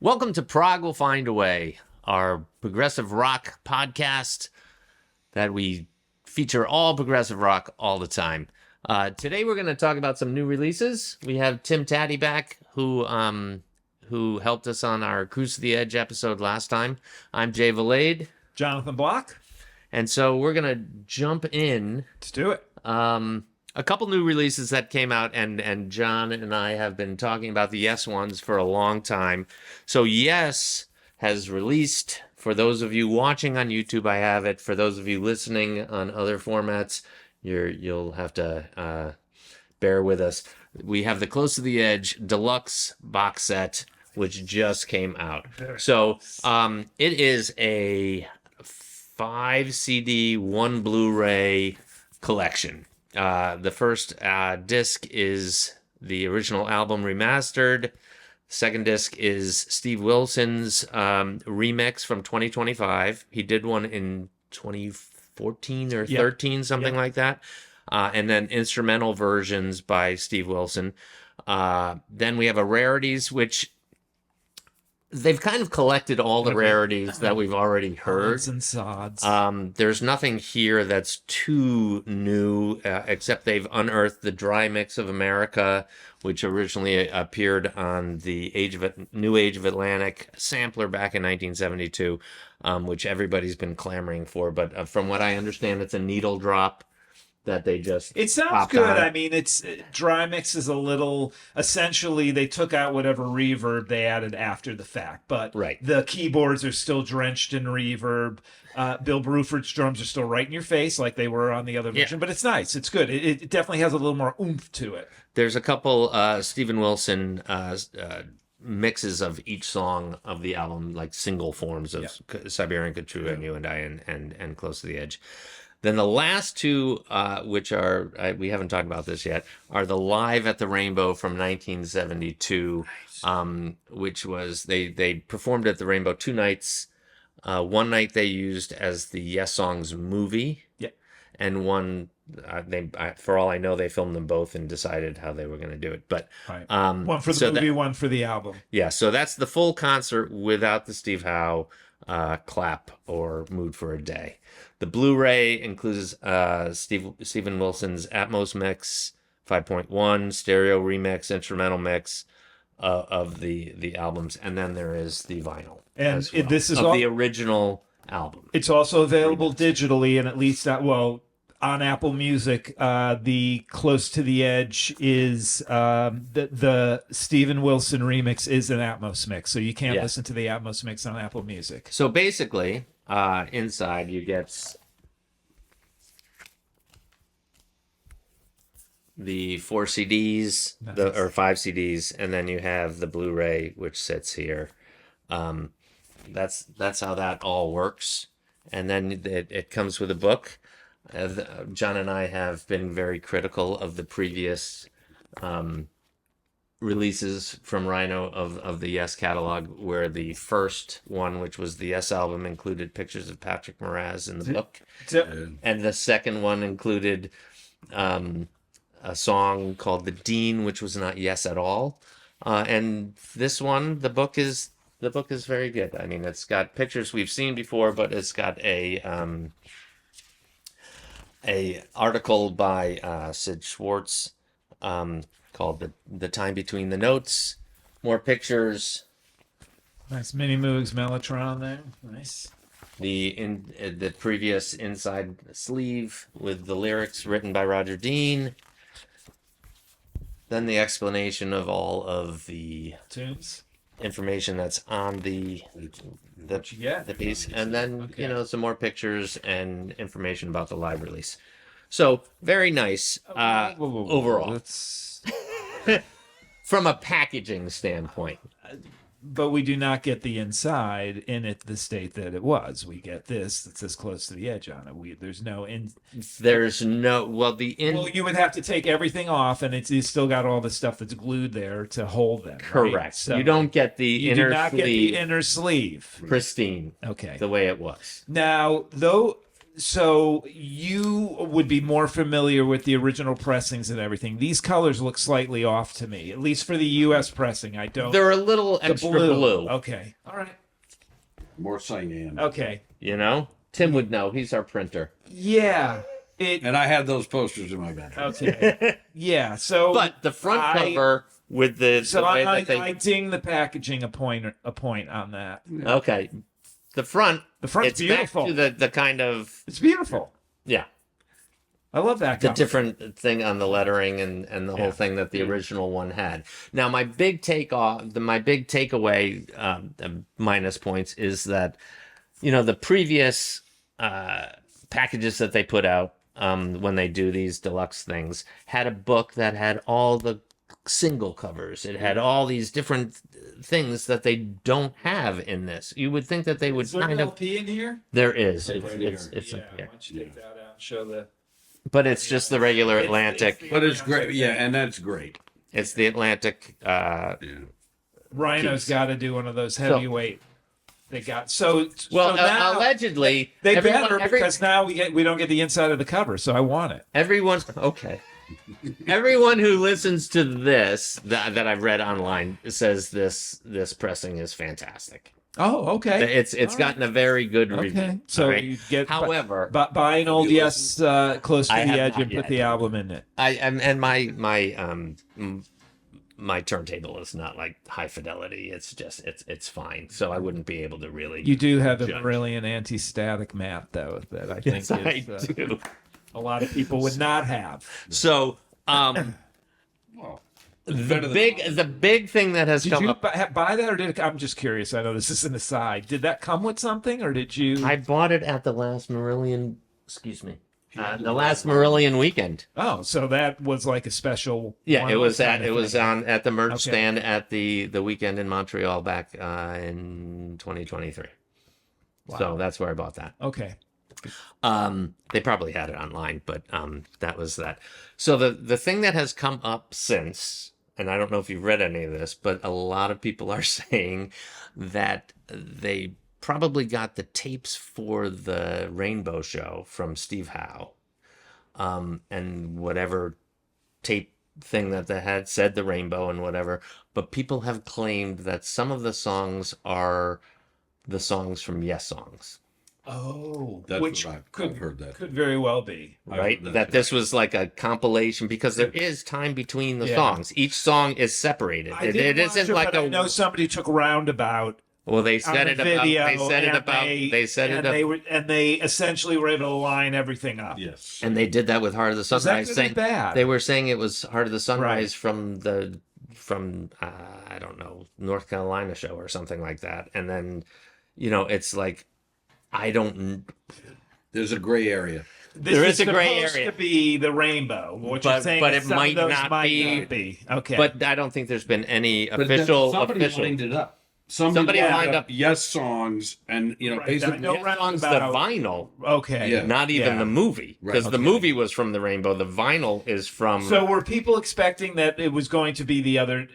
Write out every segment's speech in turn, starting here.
Welcome to Prog Will Find a Way, our progressive rock podcast that we feature all progressive rock all the time. Today we're going to talk about some new releases. We have Tim Taddy back, who helped us on our Cruise to the Edge episode last time. I'm Jay Valade. Jonathan Block. And so we're going to jump in. Let's do it. A couple new releases that came out, and John and I have been talking about the Yes ones for a long time. So Yes has released, for those of you watching on YouTube, I have it. For those of you listening on other formats, you'll have to bear with us. We have the Close to the Edge deluxe box set, which just came out. So it is a 5 CD, 1 Blu-ray collection. The first disc is the original album remastered. Second disc is Steve Wilson's remix from 2025. He did one in 2014 or 13, something like that. And then instrumental versions by Steve Wilson. Then we have a rarities, which they've kind of collected all the rarities that we've already heard. Odds and sods. There's nothing here that's too new, except they've unearthed the Dry Mix of America, which originally appeared on the New Age of Atlantic sampler back in 1972, which everybody's been clamoring for. But from what I understand, it's a needle drop that they just it sounds good. on. I mean, Dry Mix is a little, essentially they took out whatever reverb they added after the fact, but the keyboards are still drenched in reverb. Bill Bruford's drums are still right in your face like they were on the other version, but it's nice. It's good. It definitely has a little more oomph to it. There's a couple Steven Wilson mixes of each song of the album, like single forms of Siberian Khatru and You and I and Close to the Edge. Then the last two, which are, we haven't talked about this yet, are the Live at the Rainbow from 1972, which was, they performed at the Rainbow 2 nights. One night they used as the Yes Songs movie, and one, for all I know, they filmed them both and decided how they were going to do it. But one for the movie, one for the album. Yeah, so that's the full concert without the Steve Howe clap or Mood for a Day. The Blu-ray includes Steven Wilson's Atmos mix, 5.1, stereo remix, instrumental mix of the albums, and then there is the vinyl. And this is the original album. It's also available digitally, and at least on Apple Music, the Close to the Edge is the Steven Wilson remix is an Atmos mix, so you can't listen to the Atmos mix on Apple Music. So basically, inside you get the 4 CDs, or 5 CDs, and then you have the Blu-ray, which sits here. That's how that all works. And then it comes with a book. John and I have been very critical of the previous releases from Rhino of the Yes catalog, where the first one, which was the Yes album, included pictures of Patrick Moraz in the book. And the second one included a song called The Dean, which was not Yes at all. And this one, the book is very good. I mean, it's got pictures we've seen before, but it's got a article by Sid Schwartz called the Time Between the Notes. More pictures. Nice Mini Moogs Mellotron there. Nice. The previous inside sleeve with the lyrics written by Roger Dean. Then the explanation of all of the tunes, information that's on the piece, and then some more pictures and information about the live release. So very nice overall. From a packaging standpoint. But we do not get the inside in it the state that it was. We get this that's this Close to the Edge on it. There's no you would have to take everything off, and it's still got all the stuff that's glued there to hold them. Correct. Right? So you don't get the inner sleeve. You do not get the inner sleeve pristine. Okay. The way it was. Now, though, so you would be more familiar with the original pressings and everything. These colors look slightly off to me, at least for the U.S. pressing. I don't. They're a little extra blue. Okay. All right. More cyan. Okay. You know, Tim would know. He's our printer. Yeah. And I had those posters in my bedroom. Okay. Yeah. So, but the front cover with the way I, that they... I ding the packaging a point on that. Okay. The front's it's beautiful. Back to the kind of... It's beautiful. Yeah. I love that The cover. different thing on the lettering and the whole thing that the original one had. Now, my big takeaway, minus points, is that, you know, the previous packages that they put out when they do these deluxe things had a book that had all the single covers. It had all these different things that they don't have in this. You would think that they would kind of... LP in here? There is. It's Why don't you take that out and show the... But it's just the regular Atlantic. But it's great. Yeah, and that's great. It's the Atlantic. Rhino's got to do one of those heavyweight. They got so now, allegedly they better because now we don't get the inside of the cover, so I want it. Everyone who listens to this that I've read online says this pressing is fantastic. Oh, okay. It's gotten a very good review. Okay, so right? you get. However, buy an old Yes Close to the Edge and put the album in it. My turntable is not like high fidelity. It's just it's fine. So I wouldn't be able to really. You do have a brilliant anti-static mat though that I think I do. A lot of people would not have. So the big thing that has come up. Did you buy that or did it? I'm just curious. I know this is an aside. Did that come with something or did you? I bought it at the last Marillion. Excuse me. The last Marillion weekend. Oh, so that was like a special. Yeah, it was at the merch stand at the weekend in Montreal back in 2023. Wow. So that's where I bought that. Okay. They probably had it online, but that was that. So the thing that has come up since, and I don't know if you've read any of this, but a lot of people are saying that they probably got the tapes for the Rainbow Show from Steve Howe, and whatever tape thing that they had said the Rainbow and whatever, but people have claimed that some of the songs are the songs from Yes Songs. Oh, that's which what I've heard that could very well be right. That this was like a compilation because there is time between the songs. Each song is separated. It isn't like I know somebody took Roundabout. Well, they said it about. They essentially were able to line everything up. Yes, and they did that with Heart of the Sunrise. Is that good or bad? They were saying it was Heart of the Sunrise from I don't know, North Carolina show or something like that. And then, you know, it's like I don't. There's a gray area. There is a gray area. It's supposed to be the Rainbow. What you're saying but is it some might of those not might be. not be. Okay. But I don't think there's been any official. Somebody lined it up. Somebody lined up Yes Songs, and you know, basically Yes Songs, the vinyl. Okay. Not even the movie, because the movie was from the Rainbow. The vinyl is from. So were people expecting that it was going to be the other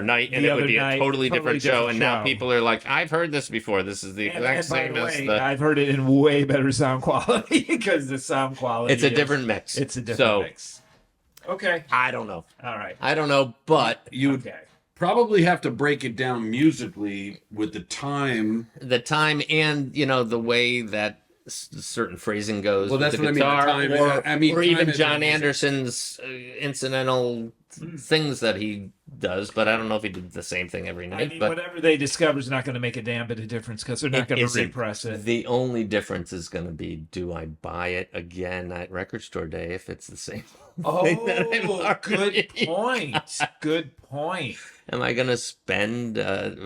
night, and it would be a totally different show? And now people are like, "I've heard this before. This is the exact same as the." I've heard it in way better sound quality because the sound quality. It's a different mix. It's a different mix. Okay. I don't know. All right. I don't know, but you would probably have to break it down musically with the time, and you know the way that certain phrasing goes. Well, that's with the what guitar, I mean. Or even John Anderson's incidental things that he does, but I don't know if he did the same thing every night. I mean, whatever they discover is not going to make a damn bit of difference because they're not going to repress it. The only difference is going to be: do I buy it again at record store day if it's the same? Good point. Good point. Am I going to spend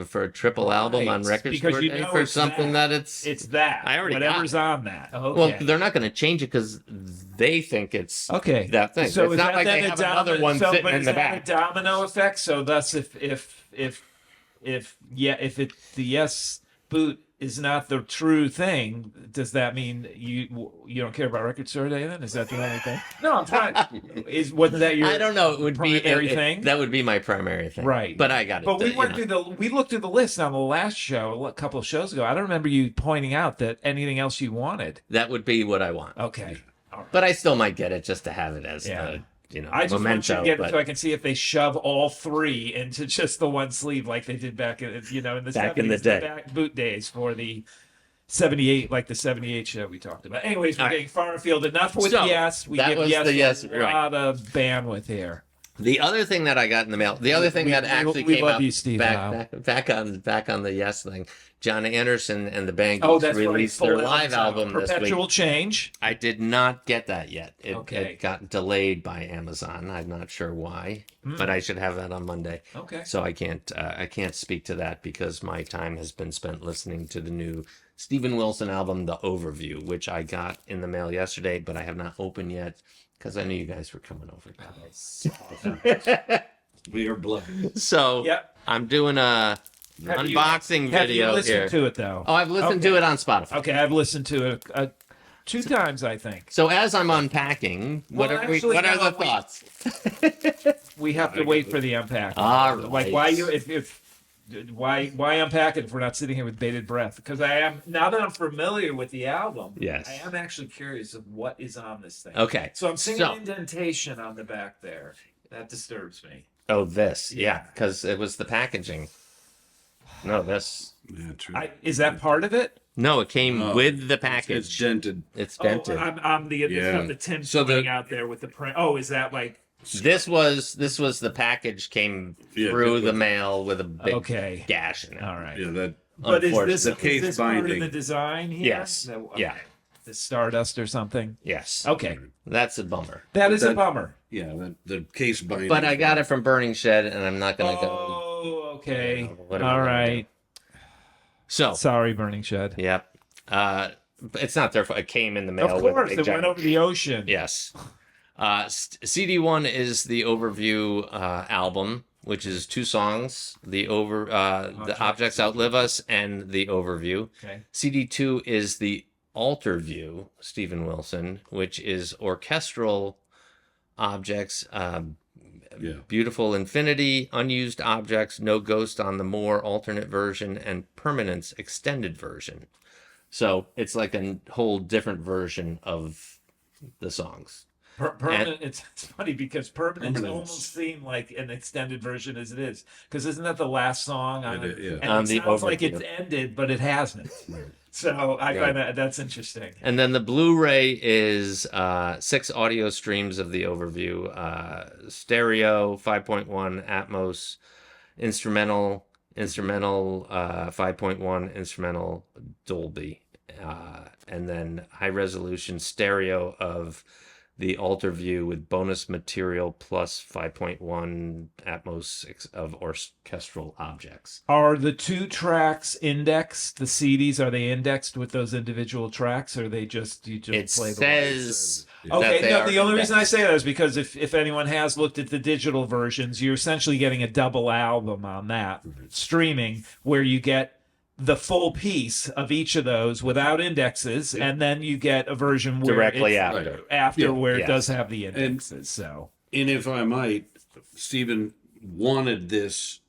for a triple album on record store day for something that it's that? I already whatever's got. On that. Okay. Well, they're not going to change it because they think it's that thing. So it's not like they have another one sitting in the back. A domino effect. So thus, if it's the Yes boot is not the true thing, does that mean you don't care about Record Store Day then? Is that the only thing? No, I'm trying. Wasn't that your I don't know. It would be primary thing? That would be my primary thing, Right. But I got it. But we went through we looked through the list on the last show a couple of shows ago. I don't remember you pointing out that anything else you wanted. That would be what I want. Okay. All right. But I still might get it just to have it as I just memento. want you to get it so I can see if they shove all three into just the one sleeve like they did back in in the 70s, day. back boot days for the 78, like the 78 show we talked about. Anyways, we're getting far afield. Enough with yes. We that give was yes the yes. a lot of bandwidth here. The other thing that I got in the mail, the other thing that actually came love out you, Steve, back on the yes thing, John Anderson and the Bangles that's released right. their Full live album this week. Perpetual Change. I did not get that yet. Okay. It got delayed by Amazon. I'm not sure why, but I should have that on Monday. Okay. So I can't speak to that because my time has been spent listening to the new Steven Wilson album, The Overview, which I got in the mail yesterday, but I have not opened yet because I knew you guys were coming over. We are blessed. So I'm doing a unboxing video Have you listened here. to it though? Oh, I've listened to it on Spotify. Okay, I've listened to it 2 times, I think. So as I'm unpacking, what are the thoughts? We have to wait for the unpacking. All right. Like why unpack it if we're not sitting here with bated breath? Because now that I'm familiar with the album, Yes. I am actually curious of what is on this thing. Okay. So I'm seeing an indentation on the back there. That disturbs me. Oh, this. Yeah, because it was the packaging. No, this. Yeah, true. Is that part of it? No, it came with the package. It's dented. It's dented. I'm the tin swing out there with the print. Oh, is that like... This was the package came through the mail with a big gash in it. All right. Yeah, that. But is this case part of binding. the design here? Yes. Yeah. The Stardust or something? Yes. Okay. That's a bummer. That is a bummer. Yeah, the case binding. But I got it from Burning Shed, and I'm not going to go. Oh, okay. All right. So. Sorry, Burning Shed. Yep. It's not their fault. It came in the mail. Of course, it went over the ocean. Yes. CD1 is the overview album, which is 2 songs: the Objects Outlive Us and the Overview. Okay. CD2 is the Alter View, Steven Wilson, which is orchestral objects, Beautiful Infinity, Unused Objects, No Ghost on the More alternate version, and Permanence extended version. So it's like a whole different version of the songs. Permanent. It's funny because Permanent almost seemed like an extended version as it is. Because isn't that the last song on it? Yeah. And it sounds like it's ended, but it hasn't. So I find that's interesting. And then the Blu-ray is 6 audio streams of the Overview: stereo, 5.1, Atmos, instrumental 5.1, instrumental Dolby, and then high resolution stereo of the Alter View with bonus material plus 5.1 Atmos of orchestral objects. Are the 2 tracks indexed? The CDs, are they indexed with those individual tracks, or they just play the says Okay, no, the only reason I say that is because if anyone has looked at the digital versions, you're essentially getting a double album on that streaming, where you get the full piece of each of those without indexes, and then you get a version where directly after where it does have the indexes. And if I might, Stephen wanted this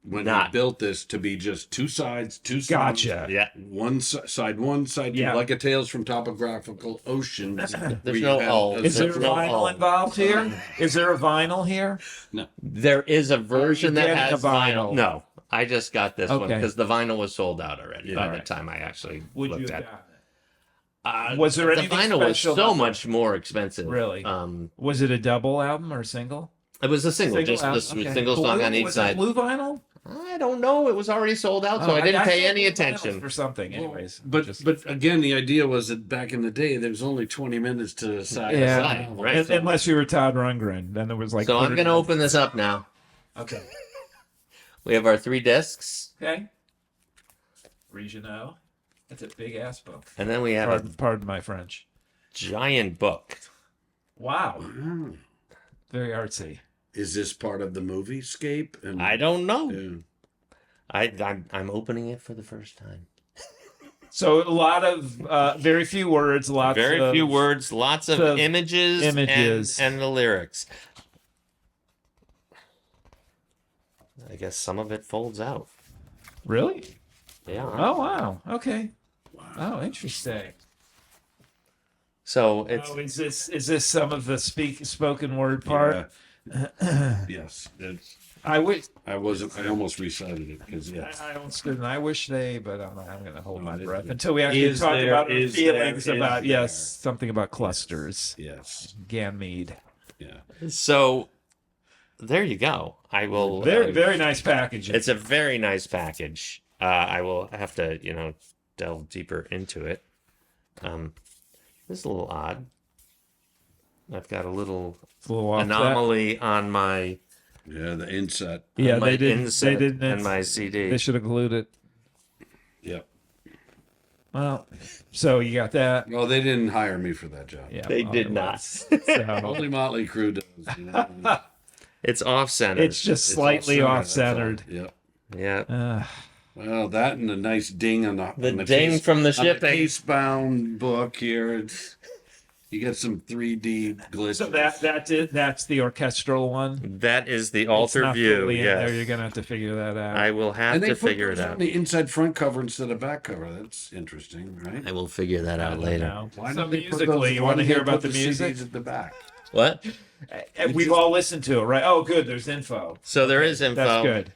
when he built this to be just 2 sides, 2 songs. Gotcha. Yeah. One side, like a Tales from Topographical Ocean. There's no Is there a vinyl involved here? Is there a vinyl here? No. There is a version that has a vinyl. No. I just got this one because the vinyl was sold out already by the time I actually looked at it. Was there anything the vinyl was special so much more expensive. Really? Was it a double album or a single? It was a single just album? the single song on each was side. It blue vinyl? I don't know. It was already sold out, so I didn't pay any attention for something. Anyways, but again, the idea was that back in the day, there was only 20 minutes to side. Right. Unless you were Todd Rundgren, then there was like. So I'm going to open this up now. Okay. We have our 3 discs. Okay. Regional. That's a big ass book. And then we have pardon my French. Giant book. Wow. Very artsy. Is this part of the movie scape? I don't know. Yeah. I'm opening it for the first time. So a lot of very few words, lots Very of few words, lots of images. And the lyrics. I guess some of it folds out. Really? Yeah. Oh wow. Okay. Wow. Oh, interesting. So it's is this some of the spoken word part? Yes. It's, I wish I almost recited it because yes. I almost didn't. I wish they, but I'm going to hold my breath until we actually talk about our feelings about something about clusters. Yes. Ganymede. Yeah. So there you go. I will. Very nice packaging. It's a very nice package. I will have to, delve deeper into it. This is a little odd. I've got a little anomaly on my. Yeah, the inset. Yeah, my they didn't. inset They didn't. and my CD. They should have glued it. Yep. Well, so you got that. Well, they didn't hire me for that job. Yeah, They did not. So, Only Motley Crue does. You know? It's off-centered. it's just slightly off-centered. Yep. Yeah. Well, that and a nice ding on the ding from the on shipping. the case-bound book here. You get some 3D glitches. So that's the orchestral one. That is the It's altar not view. fully in Yes. there. You're gonna have to figure that out. I will have and they to put figure it those on out. the inside front cover instead of back cover. That's interesting, right? I will figure that out later. Now, Why so don't they put musically, those- you why want to don't hear they about put the music? CDs at the back? What? We've all listened to it, right? Oh, good. There's info. So there is info. That's good.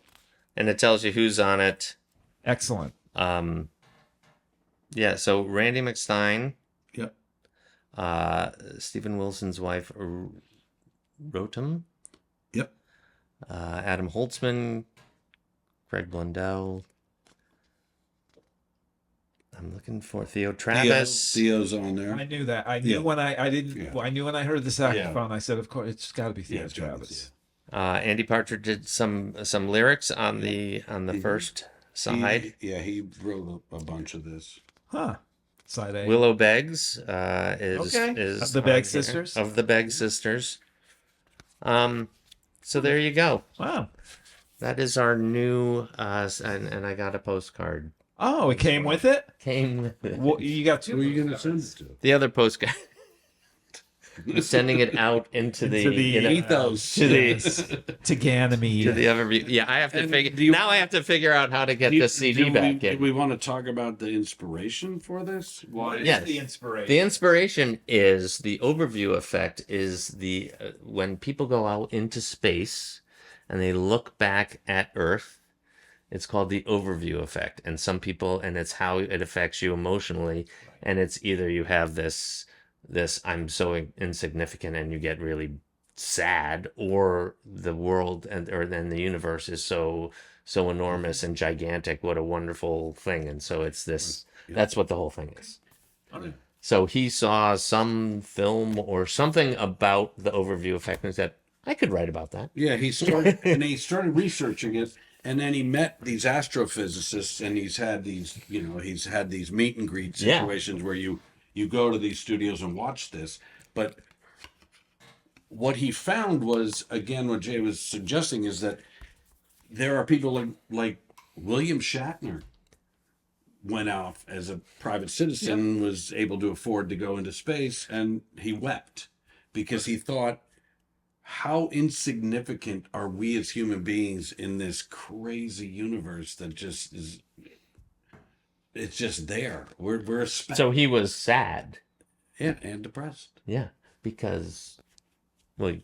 And it tells you who's on it. Excellent. Yeah, so Randy McStein, Yep. Stephen Wilson's wife, Rotem, Yep. Adam Holtzman, Craig Blundell. I'm looking for Theo Travis. Theo's on there. I knew that. I knew when I didn't. Yeah. Well, I knew when I heard the saxophone. I said, of course, it's got to be Theo it's gotta be Travis. Andy Partridge did some lyrics on the first side. He wrote a bunch of this. Huh. Side A. Willow Beggs is Of the on Begg here. sisters? Of the Begg sisters. So there you go. Wow. That is our new and I got a postcard. Oh, it came with it. Came with it. Well, you got two. Who are you going to send it to? The other postcard. I'm sending it out into the ethos. to the to Ganymede. to the other view. Yeah, I have to And figure. Now I have to figure out how to get the CD back Do in. we want to talk about the inspiration for this? What is Yes. the inspiration? The inspiration is the overview effect. Is the when people go out into space and they look back at Earth. It's called the overview effect, and it's how it affects you emotionally. And it's either you have this I'm so insignificant, and you get really sad, or the world or then the universe is so enormous and gigantic. What a wonderful thing! And so it's this. That's what the whole thing is. Okay. So he saw some film or something about the overview effect and said, I could write about that. Yeah, he started researching it, and then he met these astrophysicists, and he's had these meet and greet situations where you go to these studios and watch this. But what he found was, again, what Jay was suggesting, is that there are people like William Shatner went off as a private citizen, was able to afford to go into space, and he wept because he thought, how insignificant are we as human beings in this crazy universe that just is, it's just there. We're a speck. So he was sad. Yeah, and depressed. Yeah, because, well,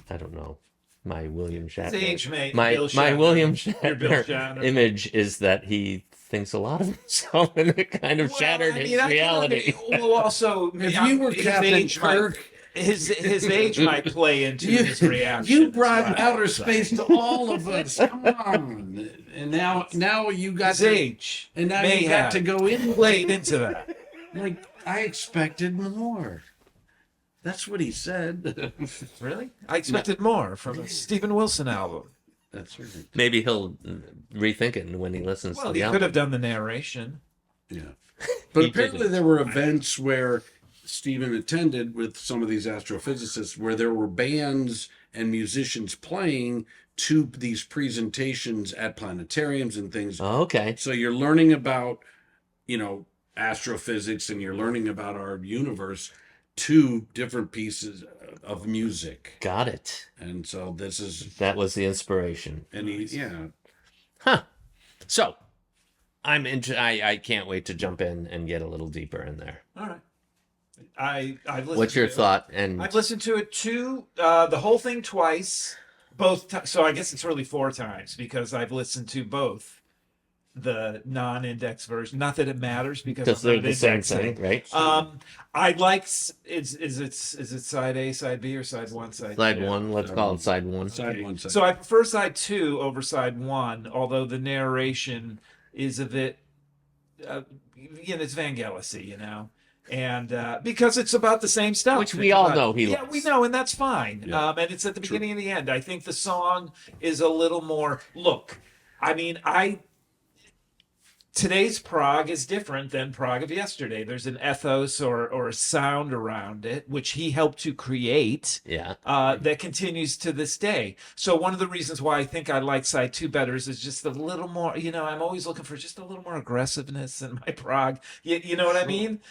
I don't know. My William Shatner. My William Bill Shatner Shatner. image is that he thinks a lot of himself, and it kind of shattered his reality. Well, also, If you were his Captain age might- Kirk, his age might play into his reaction. you as brought well. outer space to all of us. Come on, and now you got His age, and now may you got have to go in. played into that. Like, I expected more. That's what he said. Really, I expected more from a Stephen Wilson album. That's right. Maybe he'll rethink it when he listens Well, to he the could album. have done the narration. Yeah. But He apparently didn't. there were events where Stephen attended with some of these astrophysicists where there were bands and musicians playing to these presentations at planetariums and things. Oh, okay. So you're learning about, astrophysics and you're learning about our universe to different pieces of music. Got it. And so that was the inspiration. And Huh. So I can't wait to jump in and get a little deeper in there. All right. I've listened What's your thought? And I've listened to it the whole thing twice, so I guess it's really 4 times because I've listened to both the non-index version. Not that it matters because they're the same thing, right? I like is it side A, side B, or side 1, side 2? Side 1. Let's call it side 1. Side 1. So I prefer side 2 over side 1, although the narration is a bit, it's Vangelis-y, and because it's about the same stuff, which we all know he loves. Yeah, we know, and that's fine. Yeah. And it's at the beginning and the end. I think the song is a little more. Look, I mean, today's Prog is different than Prog of yesterday. There's an ethos or a sound around it, which he helped to create, that continues to this day. So one of the reasons why I think I like side 2 better is just a little more, I'm always looking for just a little more aggressiveness in my Prog. You know what I mean?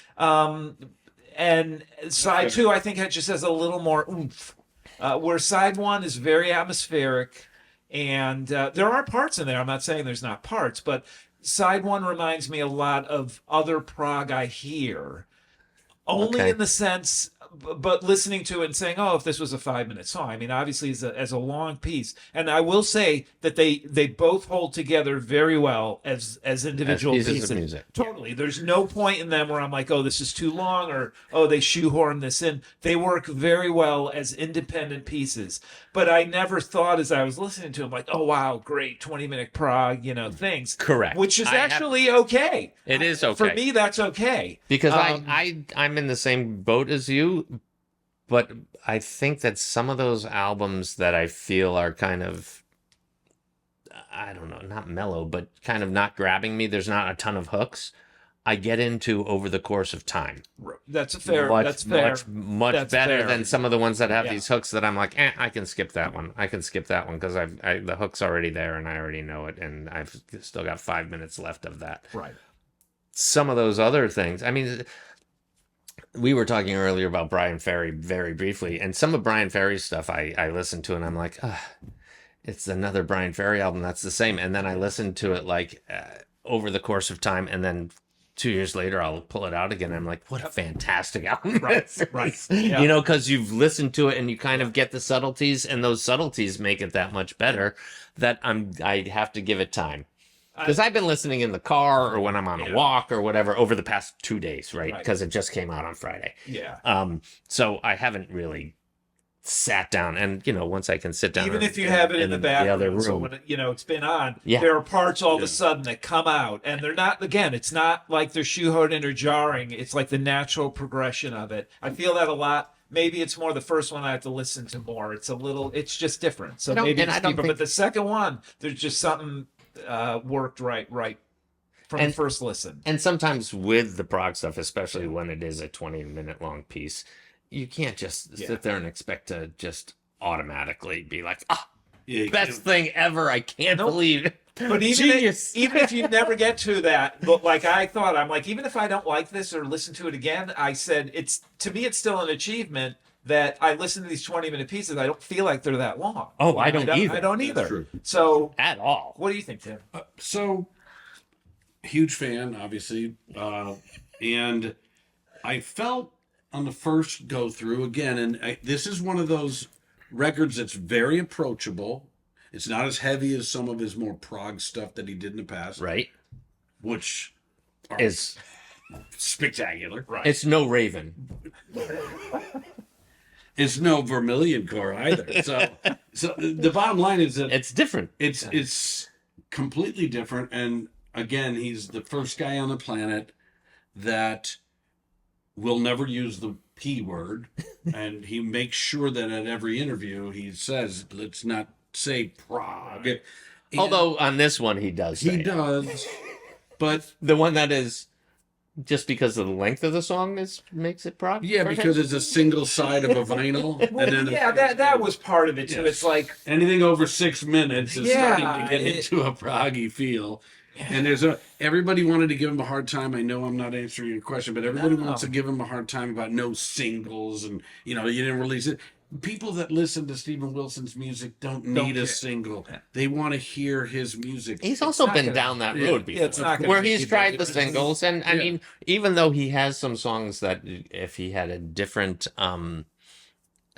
And side 2, I think it just has a little more oomph, where side 1 is very atmospheric. And there are parts in there. I'm not saying there's not parts, but side 1 reminds me a lot of other Prog I hear, only in the sense, but listening to it and saying, oh, if this was a 5-minute song. I mean, obviously, as a long piece. And I will say that they both hold together very well as individual pieces of music. Totally. There's no point in them where I'm like, oh, this is too long, or, oh, they shoehorn this in. They work very well as independent pieces. But I never thought as I was listening to them, like, oh, wow, great, 20-minute Prog, things. Correct. Which is actually okay. It is okay. For me, that's okay. Because I'm in the same boat as you, but I think that some of those albums that I feel are kind of, I don't know, not mellow, but kind of not grabbing me, there's not a ton of hooks, I get into over the course of time. That's fair. Much better than some of the ones that have these hooks that I'm like, I can skip that one. I can skip that one because the hook's already there and I already know it, and I've still got 5 minutes left of that. Right. Some of those other things, I mean, we were talking earlier about Brian Ferry very briefly, and some of Brian Ferry's stuff I listened to and I'm like, it's another Brian Ferry album that's the same. And then I listened to it like over the course of time, and then 2 years later I'll pull it out again. I'm like, what a fantastic album. Right. Yeah. Because you've listened to it and you kind of get the subtleties, and those subtleties make it that much better that I have to give it time. Because I've been listening in the car or when I'm on a walk or whatever over the past 2 days, right? Because it just came out on Friday. Yeah. So I haven't really sat down, and once I can sit down, even if you have it in the background, other room, so when it's been on, there are parts all of a sudden that come out, and they're not. Again, it's not like they're shoehorned in or jarring. It's like the natural progression of it. I feel that a lot. Maybe it's more the first one I have to listen to more. It's just different. So maybe it's deeper. But the second one, there's just something worked right from the first listen. And sometimes with the Prog stuff, especially when it is a 20-minute long piece, you can't just sit there and expect to just automatically be like, best thing ever. I can't believe it. But even if you never get to that, but like I thought, I'm like, even if I don't like this or listen to it again, I said, to me, it's still an achievement that I listen to these 20-minute pieces. I don't feel like they're that long. Oh, I don't either. I don't either. So at all. What do you think, Tim? So huge fan, obviously. And I felt on the first go through again, and this is one of those records that's very approachable. It's not as heavy as some of his more Prog stuff that he did in the past. Right. Which is spectacular. Right. It's no Raven. It's no Vermilion Core either. So the bottom line is that it's different. It's completely different. And again, he's the first guy on the planet that will never use the P word. And he makes sure that at every interview he says, let's not say Prog. And although on this one he does say he does. But the one that is just because of the length of the song makes it Prog? Yeah, because it's a single side of a vinyl. And then that was part of it too. Yes. It's like anything over 6 minutes is starting to get into a proggy feel. And everybody wanted to give him a hard time. I know I'm not answering your question, but everybody wants to give him a hard time about no singles and you didn't release it. People that listen to Steven Wilson's music don't need a single. They want to hear his music. He's also been down that road before, where he's tried the singles, and I mean, even though he has some songs that, if he had a different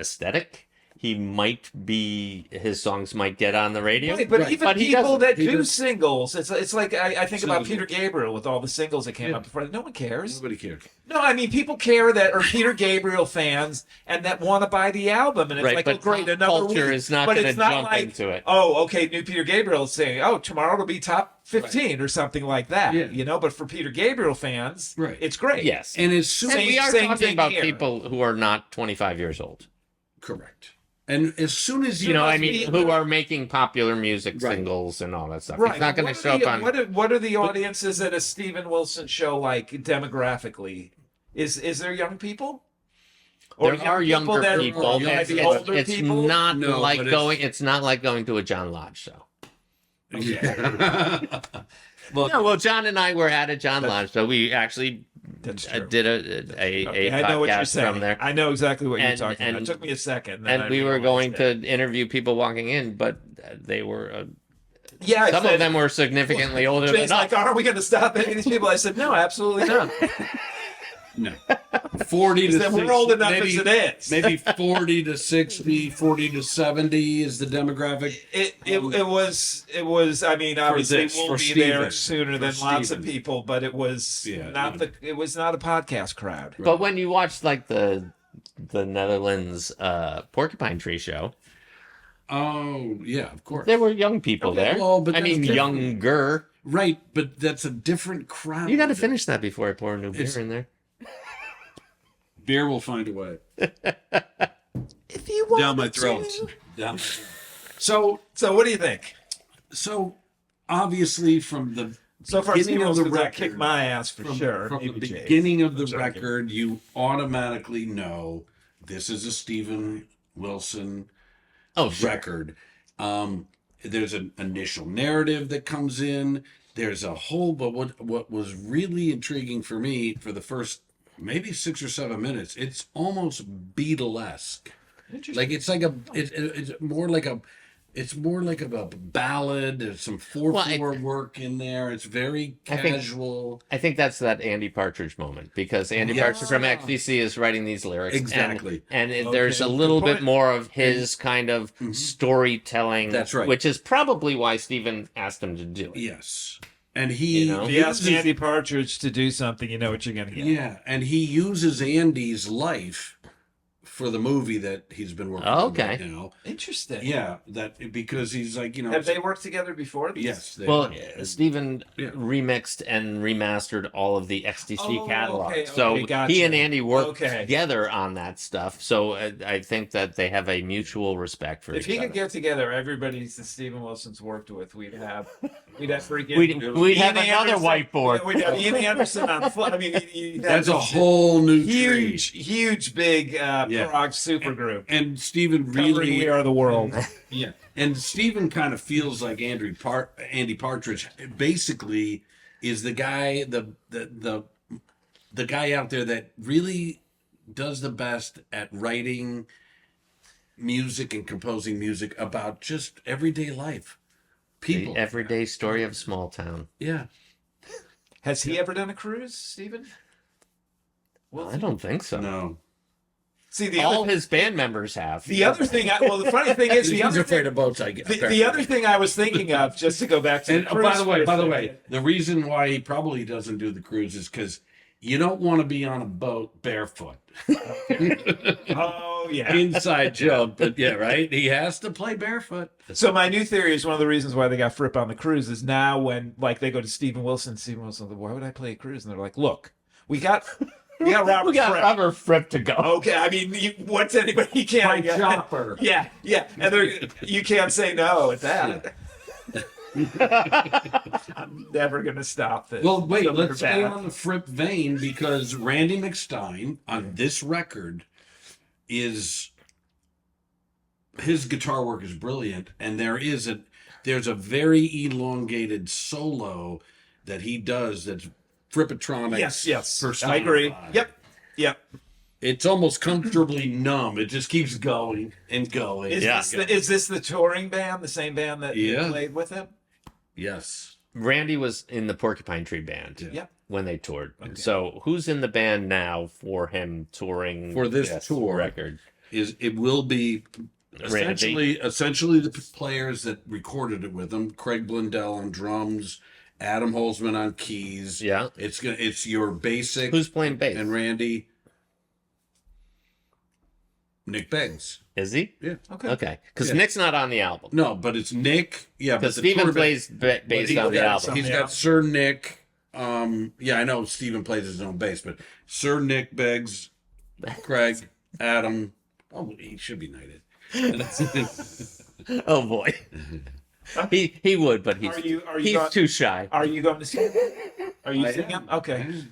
aesthetic, his songs might get on the radio. Right, but even people that do singles, it's like I think about Peter Gabriel with all the singles that came up before. No one cares. Nobody cares. No, I mean people care that are Peter Gabriel fans and that want to buy the album, and it's like, but great, another culture week. is not going to jump into it. Oh, okay, new Peter Gabriel is saying, tomorrow it'll be top 15 or something like that. Yeah. But for Peter Gabriel fans, it's great. Yes, and as soon we are talking about people who are not 25 years old. Correct. And as soon as who are making popular music singles and all that stuff. Right. It's not going to show up on. What are the audiences at a Steven Wilson show like demographically? Is there young people? Or there are younger people. It's people? Not like going. It's not like going to a John Lodge show. Yeah. Well, John and I were at a John Lodge show. We actually did a I know what you're podcast saying. from there. I know exactly what you're talking about. It took me a second. And we were going to interview people walking in, but they were. Some of them were significantly older than us. Like, are we going to stop any of these people? I said, no, absolutely not. No. 40 to 60. We're old enough as it is. Maybe 40 to 60, 40 to 70 is the demographic. It was. I mean, obviously we'll be there sooner than lots of people, but it was it was not a podcast crowd. But when you watch like the Netherlands Porcupine Tree show. Oh yeah, of course. There were young people there. Well, but younger. Right, but that's a different crowd. You got to finish that before I pour a new beer in there. Beer will find a way. If you want down my throat. Down my throat. So what do you think? So obviously from the beginning of the record, kicked my ass for sure. From the beginning of the record, you automatically know this is a Steven Wilson record. There's an initial narrative that comes in. There's a whole, but what was really intriguing for me for the first maybe 6 or 7 minutes, it's almost Beatlesque. Like it's like it's more like a ballad. There's some 4/4 work in there. It's very casual. I think that's that Andy Partridge moment, because Andy Partridge from XTC is writing these lyrics. Exactly. And there's a little bit more of his kind of storytelling. That's right. Which is probably why Steven asked him to do it. Yes. And he if you ask Andy Partridge to do something, you know what you're going to get. Yeah, and he uses Andy's life for the movie that he's been working on right now. Interesting. Yeah, because he's like, Have they worked together before? Yes. Steven remixed and remastered all of the XTC catalog. So gotcha. He and Andy worked together on that stuff. So I think that they have a mutual respect for each other. If he could get together everybody that Steven Wilson's worked with, we'd have freaking... We'd have another whiteboard. We'd have Ian Anderson on foot. I mean, that's a whole new huge, big Prog supergroup. And Steven really... We Are the World. Yeah. And Steven kind of feels like Andy Partridge basically is the guy, the guy out there that really does the best at writing music and composing music about just everyday life. People. The everyday story of small town. Yeah. Has he ever done a cruise, Steven? Well, I don't think so. No. See, all his band members have. The other thing, the funny thing is, he's afraid of boats. I guess the other thing I was thinking of, just to go back to. And by the way, the reason why he probably doesn't do the cruise is because you don't want to be on a boat barefoot. Oh yeah, inside joke, but yeah, right. He has to play barefoot. So my new theory is one of the reasons why they got Fripp on the cruise is now when they go to Steven Wilson, why would I play a cruise? And they're like, look, we got Robert Fripp to go. Okay, I mean, what's anybody? You can't. My chopper. Yeah, and you can't say no at that. I'm never gonna stop this. Well, wait, let's stay on the Fripp vein, because Randy McStein on this record his guitar work is brilliant, and there is there's a very elongated solo that he does that's Frippatronics. Yes. I agree. Yep. It's almost comfortably numb. It just keeps going and going. Is this the touring band, the same band that played with him? Yes. Randy was in the Porcupine Tree band when they toured. Okay. So who's in the band now for him touring for this tour record? It will be essentially the players that recorded it with him. Craig Blundell on drums, Adam Holzman on keys. Yeah. It's your basic. Who's playing bass? And Randy. Nick Beggs. Is he? Yeah. Okay. Because Nick's not on the album. No, but it's Nick. Yeah, because Steven plays bass on the album. He's got Sir Nick. I know Steven plays his own bass, but Sir Nick Beggs, Craig, Adam. Oh, he should be knighted. Oh boy. He would, but he's too shy. Are you going to see him? Are you seeing him? Okay.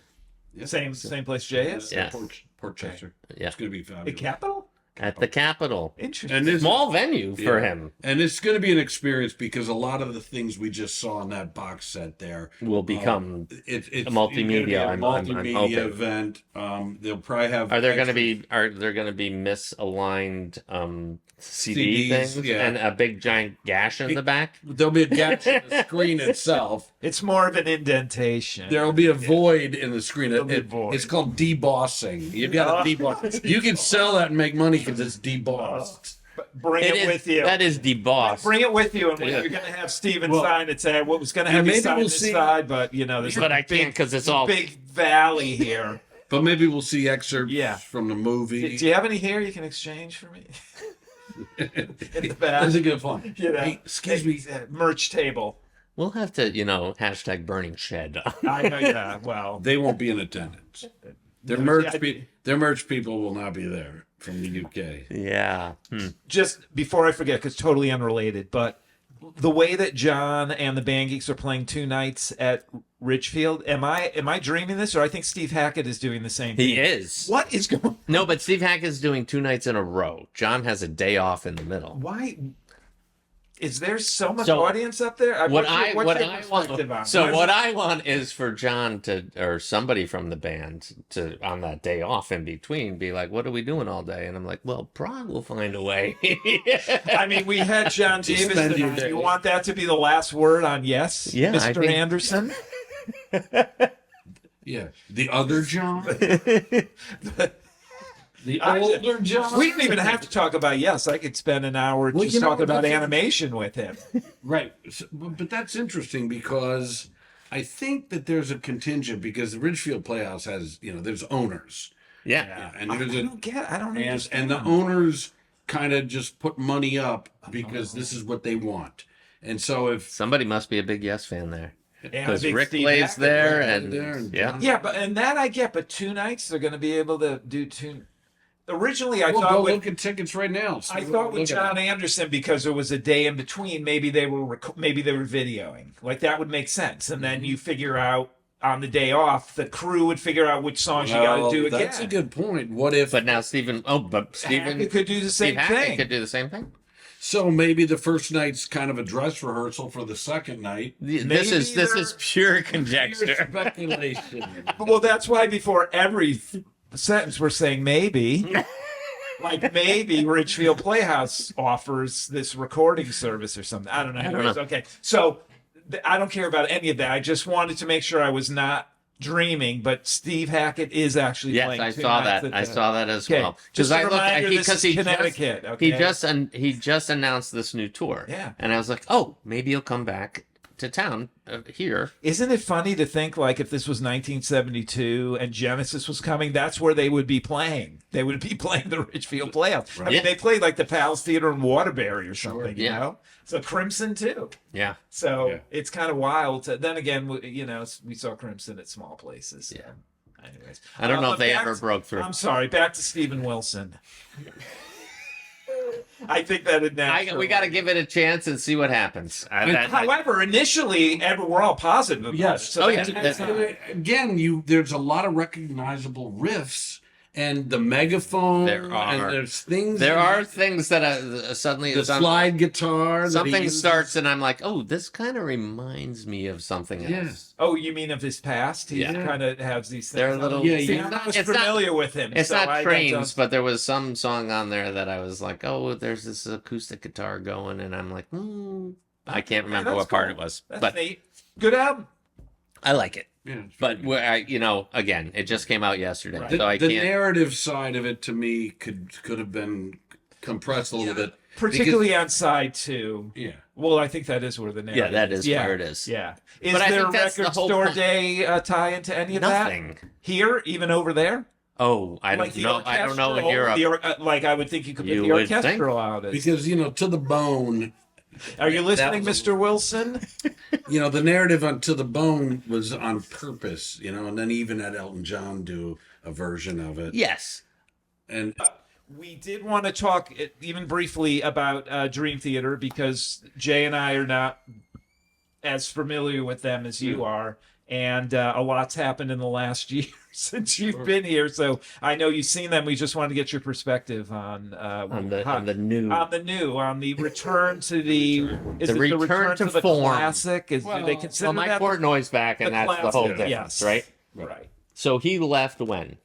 Yeah. Same place Jay is? Yeah. Port Chester. Yeah. It's going to be fabulous. The Capitol? At the Capitol. Interesting. And small venue for him. And it's going to be an experience because a lot of the things we just saw in that box set there will become it's a multimedia. A multimedia event. They'll probably have. Are there going to be misaligned CD CDs, things and a big giant gash in the back? There'll be a gash in the screen itself. It's more of an indentation. There'll be a void in the screen. Void. It's called debossing. You've got to deboss. You can sell that and make money because it's debossed. Bring it with you. That is debossed. Bring it with you, and you're going to have Steven sign it. Say what was going to have you sign this side, but there's I can't because it's all big valley here. But maybe we'll see excerpts from the movie. Do you have any here you can exchange for me? In the back. That's a good point. Hey, excuse me. Merch table. We'll have to, hashtag burning shed. I know, yeah. Well, they won't be in attendance. Their merch people will not be there from the UK. Yeah. Just before I forget, because totally unrelated, but the way that John and the Band Geeks are playing 2 nights at Ridgefield, am I dreaming this, or I think Steve Hackett is doing the same thing? He is. What is going on? No, but Steve Hackett is doing 2 nights in a row. John has a day off in the middle. Why? Is there so much audience up there? What I want is for John or somebody from the band to, on that day off in between, be like, "What are we doing all day?" And I'm like, "Well, Prog will find a way." I mean, we had John Davis tonight. You want that to be the last word on yes, Mr. Anderson? Yeah, the other John. The older John. We didn't even have to talk about yes. I could spend an hour just talking about animation with him. Right. So, but that's interesting because I think that there's a contingent because the Ridgefield Playhouse has, there's owners. Yeah. And I don't understand. And the owners kind of just put money up because this is what they want. And so if somebody must be a big Yes fan there. Because Rick Steve plays Hackett there and but that I get, but 2 nights they're going to be able to do 2. Originally, I thought go look at tickets right now. I thought with John Anderson, because there was a day in between, maybe they were videoing. Like that would make sense, and then you figure out on the day off, the crew would figure out which songs you got to do again. That's a good point. What if? But now Stephen could do the same thing. Could do the same thing. So maybe the first night's kind of a dress rehearsal for the second night. This is pure conjecture, pure speculation. Well, that's why before every sentence we're saying maybe. Like maybe Ridgefield Playhouse offers this recording service or something. I don't know. Anyways, okay. So I don't care about any of that. I just wanted to make sure I was not dreaming, but Steve Hackett is actually playing. Yes, I saw that. I saw that as well. Just a reminder, this is Connecticut. He just announced this new tour. Yeah. And I was like, oh, maybe he'll come back to town here. Isn't it funny to think like if this was 1972 and Genesis was coming, that's where they would be playing. They would be playing the Ridgefield Playhouse. Right. I mean, they played like the Palace Theater in Waterbury or something, you know? So Crimson too. Yeah. So it's kind of wild. Then again, we saw Crimson at small places. Yeah. Anyways. I don't know if they ever broke through. I'm sorry. Back to Stephen Wilson. I think that we got to give it a chance and see what happens. However, initially, we're all positive about it. So again, there's a lot of recognizable riffs, and the megaphone. There there's things. There are things that suddenly the slide guitar. Something starts, and I'm like, oh, this kind of reminds me of something else. Yes. Oh, you mean of his past? He kind of has these things. They're a little. See, I'm not familiar with him. It's not Trains, but there was some song on there that I was like, oh, there's this acoustic guitar going, and I'm like, I can't remember what part it was. That's neat. Good album. I like it. Yeah, but again, it just came out yesterday, right. So I the can't. narrative side of it to me could have been compressed a little bit, particularly on side 2. Yeah. Well, I think that is where the narrative. Yeah, that is where it is. Yeah. Is there a record store day tie into any of Nothing. that? Here, even over there? Oh, I don't know. I don't know in Europe. I would think you could put the orchestral out. Because To the Bone. Are you listening, Mr. Wilson? The narrative on To the Bone was on purpose, and then even had Elton John do a version of it. Yes. And we did want to talk even briefly about Dream Theater because Jay and I are not as familiar with them as you are. And a lot's happened in the last year since you've been here. So I know you've seen them. We just wanted to get your perspective on the return to the return to the form. Classic. Do they consider Mike that Portnoy's back, and that's the whole difference, right? Right. So he left when?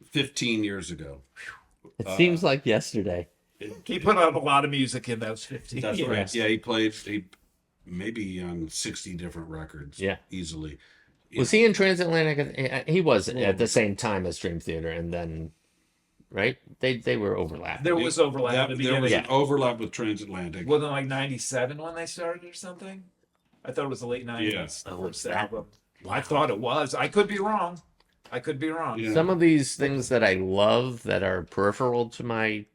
15 years ago. It seems like yesterday. He put out a lot of music in those 15 years. That's right. Yeah, he played. Maybe on 60 different records. Yeah. Easily. Was he in Transatlantic? He was at the same time as Dream Theater, and then, right? They were overlapping. There was overlap. There was an overlap with Transatlantic. Wasn't it like 97 when they started or something? I thought it was the late 90s. Yeah. First album. Wow. I thought it was. I could be wrong. Yeah. Some of these things that I love that are peripheral to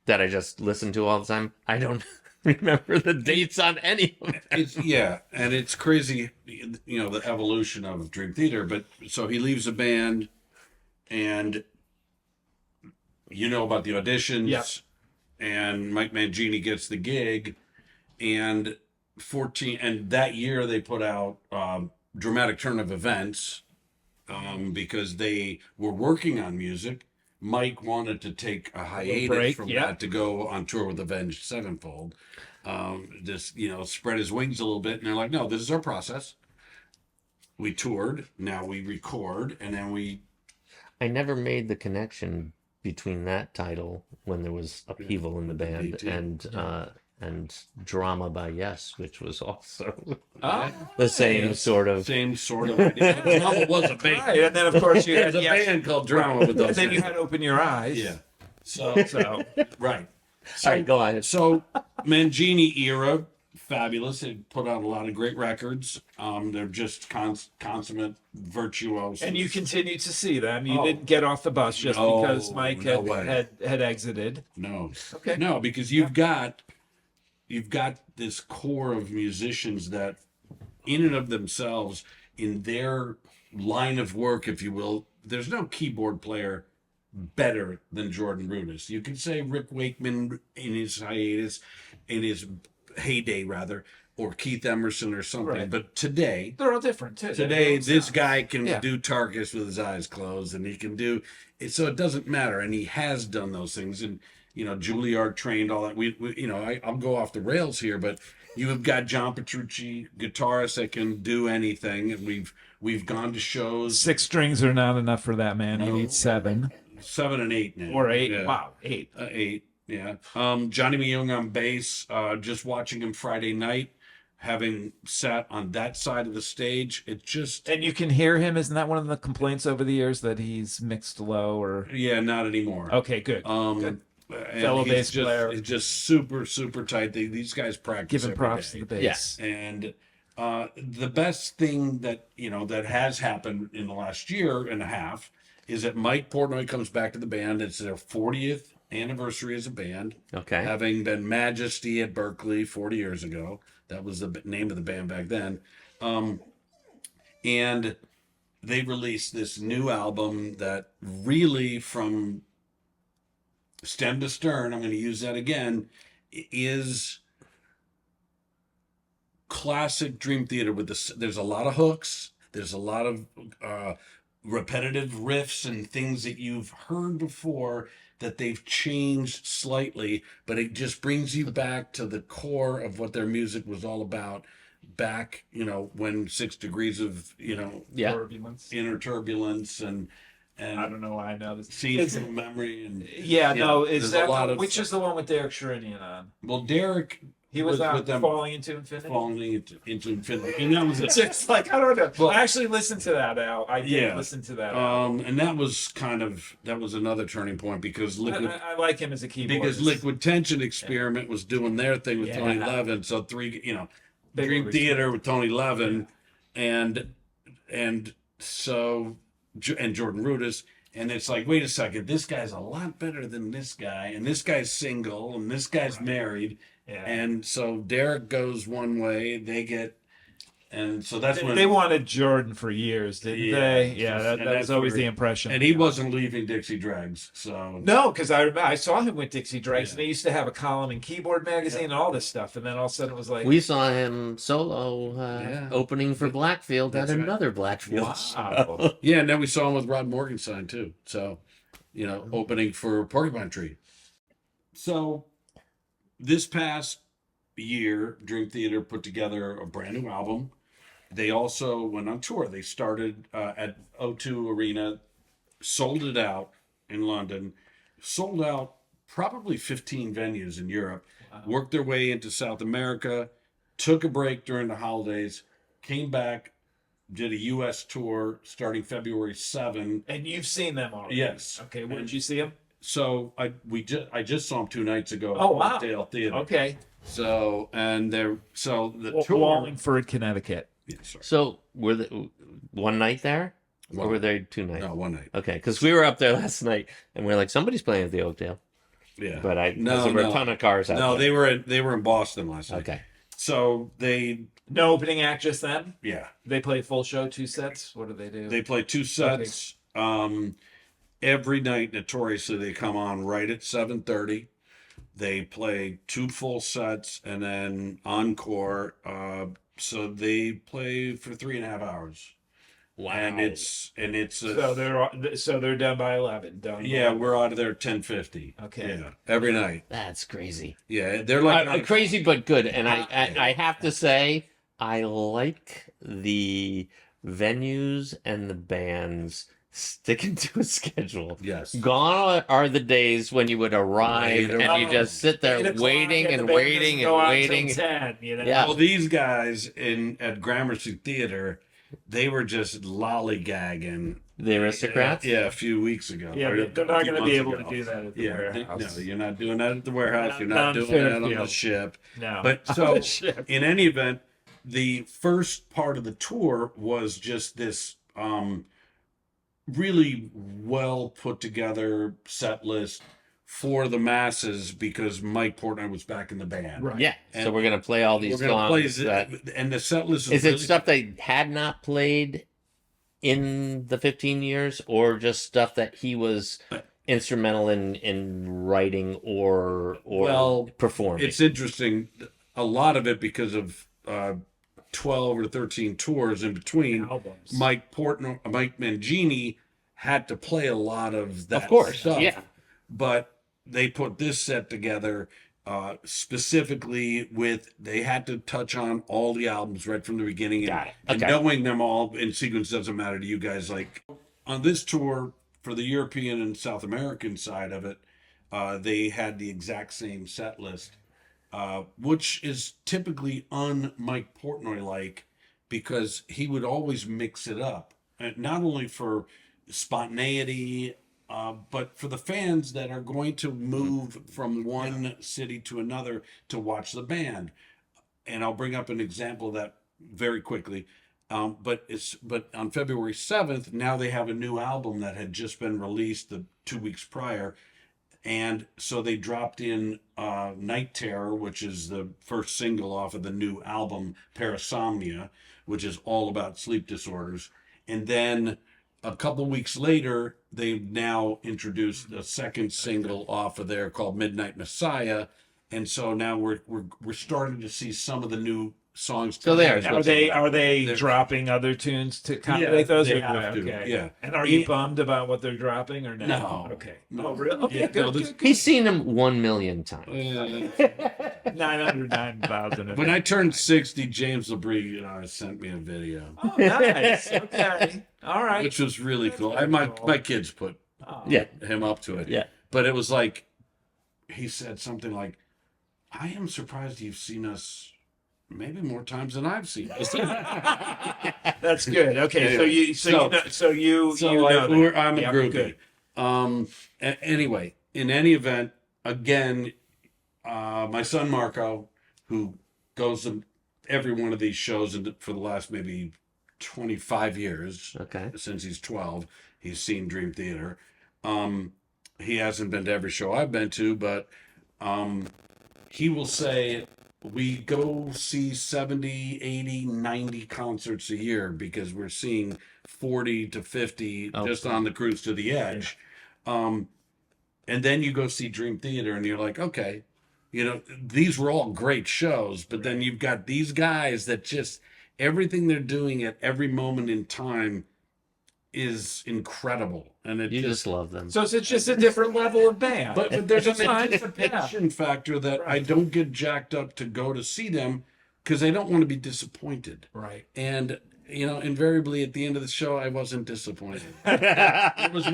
that I just listen to all the time, I don't remember the dates on any of them. And it's crazy, the evolution of Dream Theater. But so he leaves the band, and about the auditions, and Mike Mangini gets the gig, and that year they put out Dramatic Turn of Events, because they were working on music. Mike wanted to take a hiatus from that to go on tour with Avenged Sevenfold. Just, spread his wings a little bit. And they're like, no, this is our process. We toured. Now we record. And then I never made the connection between that title when there was upheaval in the band and Drama by Yes, which was also the same sort of. Drama was a band. Right. And then, of course, you had a band called Drama with those. And then you had Open Your Eyes. Yeah. So right. All right, go on. So Mangini era, fabulous. They put out a lot of great records. They're just consummate virtuosos. And you continue to see them. You didn't get off the bus just because Mike had exited. No. Okay. No, because you've got this core of musicians that, in and of themselves, in their line of work, if you will, there's no keyboard player better than Jordan Rudess. You can say Rick Wakeman in his heyday rather, or Keith Emerson or something. Right. But today, they're all different too. Today, this guy can do Tarkus with his eyes closed, and he can do it. So it doesn't matter, and he has done those things. And Juilliard trained all that. I'll go off the rails here, but you have got John Petrucci, guitarist that can do anything, and we've gone to shows. 6 strings are not enough for that man. He needs 7. 7 and 8 now. Or 8. Yeah. Wow, 8. 8. Yeah. Johnny Myung on bass. Just watching him Friday night, having sat on that side of the stage, it just. And you can hear him. Isn't that one of the complaints over the years that he's mixed low or? Yeah, not anymore. Okay, good. Good. Fellow bass player. It's just super, super tight. These guys practice. Giving props to the bass. Yes. And the best thing that that has happened in the last year and a half is that Mike Portnoy comes back to the band. It's their 40th anniversary as a band. Okay. Having been Majesty at Berkeley 40 years ago. That was the name of the band back then. And they released this new album that really, from stem to stern, I'm going to use that again, is classic Dream Theater. There's a lot of hooks. There's a lot of repetitive riffs and things that you've heard before that they've changed slightly, but it just brings you back to the core of what their music was all about back, when 6 Degrees of, Turbulence. inner turbulence and I don't know why I know this. Scenes from Memory and no, is there's that a lot of which is the one with Derek Sherinian on? well, Derek He was on with them Falling into Infinity. falling into infinity, and that was It's just like I don't know. Well, I actually listened to that out. I did listen to that. And that was another turning point because I like him as a keyboardist. Because Liquid Tension Experiment was doing their thing with Tony Levin, so Dream Theater with Tony Levin, and so and Jordan Rudess. And it's like, wait a second, this guy's a lot better than this guy, and this guy's single, and this guy's married. Yeah. And so Derek goes one way, and so that's when they wanted Jordan for years, didn't they? Yeah, that was always the impression. And he wasn't leaving Dixie Dregs, so no, because I saw him with Dixie Dregs, and they used to have a column in Keyboard Magazine and all this stuff, and then all of a sudden it was like we saw him solo opening for Blackfield at another Blackfield. Wow. Yeah, and then we saw him with Rod Morgenstein too. So, opening for Porcupine Tree. So, this past year, Dream Theater put together a brand new album. They also went on tour. They started at O2 Arena, sold it out in London, sold out probably 15 venues in Europe, worked their way into South America, took a break during the holidays, came back, did a U.S. tour starting February 7. And you've seen them already? Yes. Okay, where did you see them? So I just saw them 2 nights ago. Oh, wow. At Dale Theater. Okay. So the tour. Wallingford, Connecticut. Yeah, sorry. So were they one night there, or were there 2 nights? No, 1 night. Okay, because we were up there last night, and we are like, somebody's playing at the Oakdale. Yeah, but there were a ton of cars out there. No, they were in Boston last night. Okay, so no opening act just then. Yeah, they play full show, 2 sets. What do they do? They play 2 sets. Okay. Every night, notoriously, they come on right at 7:30. They play 2 full sets and then encore. So they play for 3.5 hours. Wow! And it's so they're done by 11. Done. Yeah, we're out of there at 10:50. Okay. Yeah, every night. That's crazy. Yeah, they're like crazy but good. And I have to say, I like the venues and the bands sticking to a schedule. Yes. Gone are the days when you would arrive and you just sit there waiting and waiting and waiting. 10, Yeah. Well, these guys at Gramercy Theater, they were just lollygagging. The Aristocrats? Yeah, a few weeks ago. Yeah, they're not going to be able to do that at the warehouse. No, you're not doing that at the warehouse. You're not doing that on the ship. No. But so, in any event, the first part of the tour was just this really well put together set list for the masses because Mike Portnoy was back in the band. Right. Yeah. And so we're going to play all these songs. And the set list is it stuff they had not played in the 15 years or just stuff that he was instrumental in writing or performing? It's interesting. A lot of it because of 12 or 13 tours in between. Albums. Mike Mangini had to play a lot of that stuff. Yeah. But they put this set together specifically they had to touch on all the albums right from the beginning. And knowing them all in sequence doesn't matter to you guys. Like on this tour for the European and South American side of it, they had the exact same set list. Which is typically un-Mike Portnoy-like because he would always mix it up. And not only for spontaneity, but for the fans that are going to move from one city to another to watch the band. And I'll bring up an example of that very quickly. But on February 7th, now they have a new album that had just been released the 2 weeks prior. And so they dropped in Night Terror, which is the first single off of the new album, Parasomnia, which is all about sleep disorders. And then a couple weeks later, they've now introduced a second single off of there called Midnight Messiah. And so now we're starting to see some of the new songs. So they are. Are they dropping other tunes to accommodate those? They have to. Okay. Yeah. And are you bummed about what they're dropping or no? No. Okay. No. Oh, really? Okay. Yeah, Good. He's seen him 1,000,000 times. 909,000. When I turned 60, James Labrie sent me a video, Oh, nice. Okay. All right. which was really cool. My kids put him up to it. Yeah. But it was like, he said something like, I am surprised you've seen us maybe more times than I've seen us. That's good. Okay. I'm a groupie. Anyway, in any event, again, my son Marco, who goes to every one of these shows for the last maybe 25 years, since he's 12, he's seen Dream Theater. He hasn't been to every show I've been to, but he will say we go see 70, 80, 90 concerts a year because we're seeing 40 to 50 just on the cruise to the edge. Yeah. And then you go see Dream Theater and you're like, okay, these were all great shows, but then you've got these guys that just everything they're doing at every moment in time is incredible, and you just love them. So it's just a different level of band. But there's an anticipation factor that I don't get jacked up to go to see them because I don't want to be disappointed. Right. And invariably at the end of the show, I wasn't disappointed. There was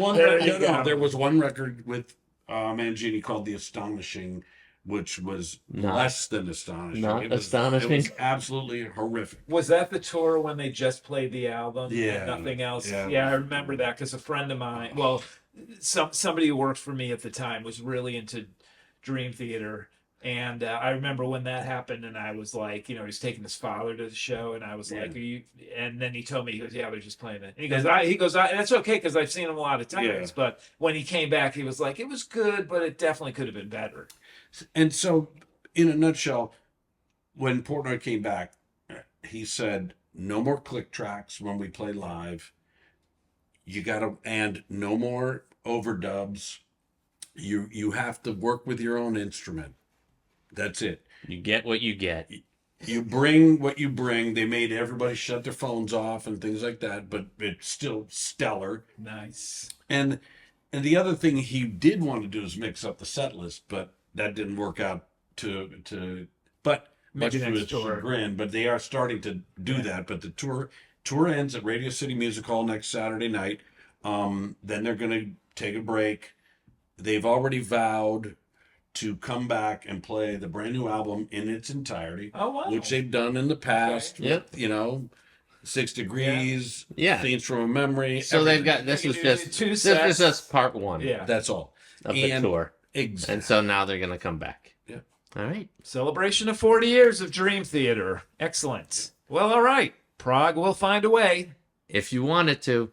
one record with Mangini called "The Astonishing," which was less than astonishing. Astonishing. It was absolutely horrific. Was that the tour when they just played the album? Yeah. And nothing else? Yeah. I remember that because a friend of mine, somebody who worked for me at the time was really into Dream Theater. And I remember when that happened and I was like, he's taking his father to the show and I was like, are you? And then he told me, he goes, yeah, they're just playing it. And he goes, that's okay because I've seen him a lot of times. Yeah. But when he came back, he was like, it was good, but it definitely could have been better. And so, in a nutshell, when Portnoy came back, he said, no more click tracks when we play live. And no more overdubs. You have to work with your own instrument. That's it. You get what you get. You bring what you bring. They made everybody shut their phones off and things like that, but it's still stellar. Nice. And the other thing he did want to do is mix up the set list, but that didn't work out but much to his chagrin. But they are starting to do that. But the tour ends at Radio City Music Hall next Saturday night. Then they're going to take a break. They've already vowed to come back and play the brand new album in its entirety. Oh, wow. Which they've done in the past. Okay. With, 6 Degrees, Themes from a Memory. So everything. they've got this is just part one. Yeah, that's all of the tour. Exactly. And so now they're going to come back. Yeah. All right. Celebration of 40 years of Dream Theater. Excellent. Well, all right. Prog will find a way. If you want it to.